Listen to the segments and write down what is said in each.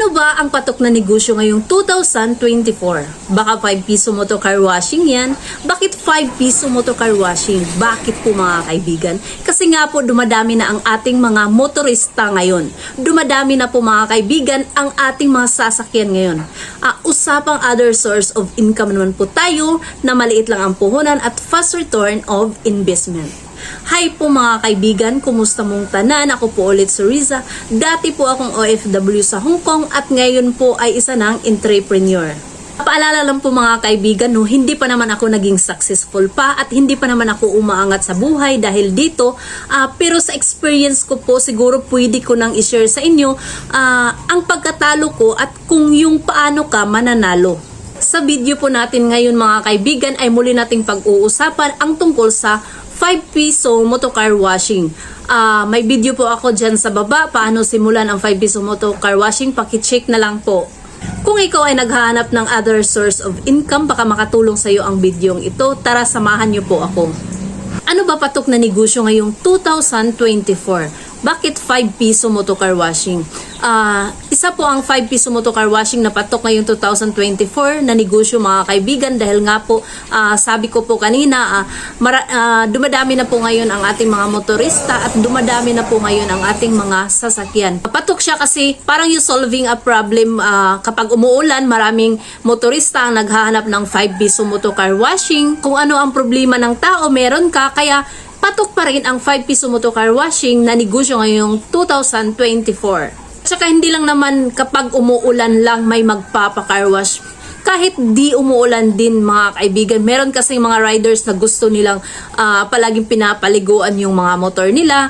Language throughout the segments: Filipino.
Ano ba ang patok na negosyo ngayong 2024? Baka 5 piso mo to car washing yan? Bakit 5 piso mo to car washing? Bakit po mga kaibigan? Kasi nga po dumadami na ang ating mga motorista ngayon. Dumadami na po mga kaibigan ang ating mga sasakyan ngayon. Usapang other source of income naman po tayo na maliit lang ang puhunan at fast return of investment. Hi po mga kaibigan, kumusta mong tanan? Ako po ulit si Riza. Dati po akong OFW sa Hong Kong at ngayon po ay isa ng entrepreneur. Paalala lang po mga kaibigan, hindi pa naman ako naging successful pa at hindi pa naman ako umaangat sa buhay dahil dito. Pero sa experience ko po, siguro pwede ko nang i-share sa inyo ang pagkatalo ko at kung yung paano ka mananalo. Sa video po natin ngayon mga kaibigan ay muli nating pag-uusapan ang tungkol sa 5 piso motor car washing. May video po ako dyan sa baba, paano simulan ang 5 piso motor car washing, paki-check na lang po. Kung ikaw ay naghahanap ng other source of income, baka makatulong sa iyo ang video ito. Tara, samahan niyo po ako. Ano ba patok na negosyo ngayong 2024? Bakit 5 piso motor car washing? Isa po ang 5 piso motor car washing na patok ngayong 2024 na negosyo mga kaibigan dahil nga po sabi ko po kanina dumadami na po ngayon ang ating mga motorista at dumadami na po ngayon ang ating mga sasakyan. Patok siya kasi parang you solving a problem kapag umuulan, maraming motorista ang naghahanap ng 5 piso motor car washing. Kung ano ang problema ng tao, meron ka, kaya patok pa rin ang 5 piso motor car washing na negosyo ngayong 2024. Tsaka hindi lang naman kapag umuulan lang may magpapa-car wash. Kahit di umuulan din mga kaibigan, meron kasi mga riders na gusto nilang palaging pinapaliguan yung mga motor nila.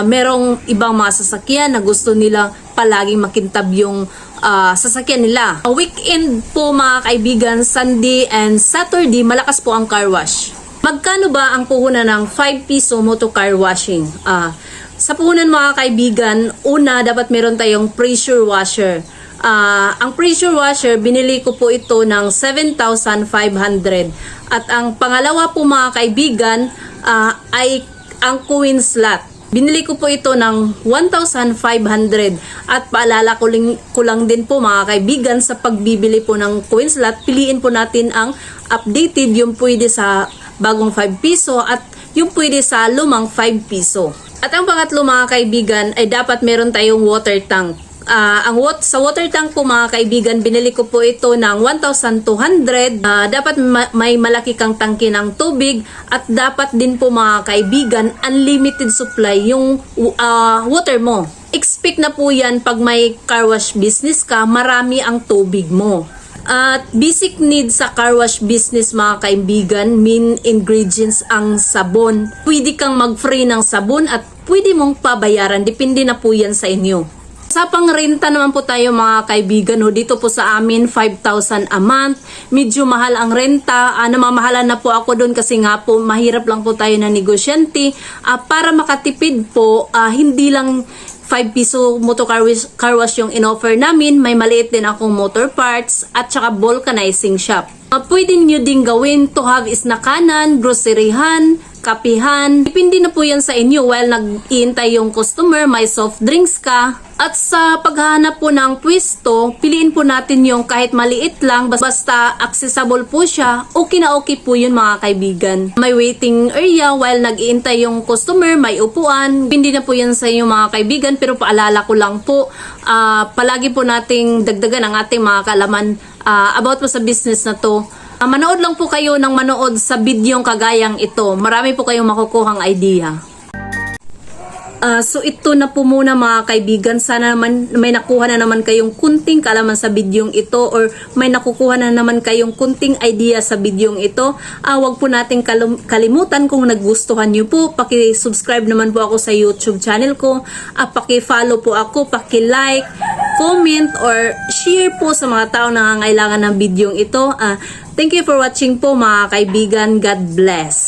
Merong ibang mga sasakyan na gusto nilang palaging makintab yung sasakyan nila. Weekend po mga kaibigan, Sunday and Saturday, malakas po ang car wash. Magkano ba ang puhunan ng 5 piso motor car washing? Sa puhunan mga kaibigan, una dapat meron tayong pressure washer. Ang pressure washer, binili ko po ito ng 7,500. At ang pangalawa po mga kaibigan ay ang coin slot. Binili ko po ito ng 1,500. At paalala ko lang din po mga kaibigan, sa pagbibili po ng coin slot, piliin po natin ang updated, yung pwede sa bagong 5 piso at yung pwede sa lumang 5 piso. At ang pangatlo mga kaibigan ay dapat meron tayong water tank. Sa water tank po mga kaibigan, binili ko po ito ng 1,200. Dapat may malaki kang tangke ng tubig at dapat din po mga kaibigan, unlimited supply yung water mo. Expect na po yan pag may car wash business ka, marami ang tubig mo. At basic needs sa car wash business mga kaibigan, main ingredients ang sabon. Pwede kang mag-free ng sabon at pwede mong pabayaran, depende na po yan sa inyo. Sa pangrenta naman po tayo mga kaibigan, dito po sa amin 5,000 a month. Medyo mahal ang renta, namamahalan na po ako doon kasi nga po mahirap lang po tayo na negosyante. Para makatipid po, hindi lang 5 piso motor car wash yung in-offer namin, may maliit din akong motor parts at saka vulcanizing shop. Pwede nyo din gawin to have isnakanan, groceryhan, kapihan. Depende na po yan sa inyo while nag-iintay yung customer, may soft drinks ka. At sa paghahanap po ng pwesto, piliin po natin yung kahit maliit lang, basta accessible po siya, okay na okay po yun mga kaibigan. May waiting area while nag-iintay yung customer, may upuan. Hindi na po yan sa inyo mga kaibigan, pero paalala ko lang po, palagi po nating dagdagan ang ating mga kaalaman about po sa business na to. Manood lang po kayo ng manood sa bidyong kagayang ito. Marami po kayong makukuhang idea. So ito na po muna mga kaibigan. Sana naman may nakuha na naman kayong kunting kaalaman sa bidyong ito or may nakukuha na naman kayong kunting idea sa bidyong ito. Huwag po nating kalimutan kung nagustuhan nyo po. Paki-subscribe naman po ako sa YouTube channel ko. Paki-follow po ako, paki-like, comment or share po sa mga tao na nangangailangan ng bidyong ito. Thank you for watching po mga kaibigan. God bless.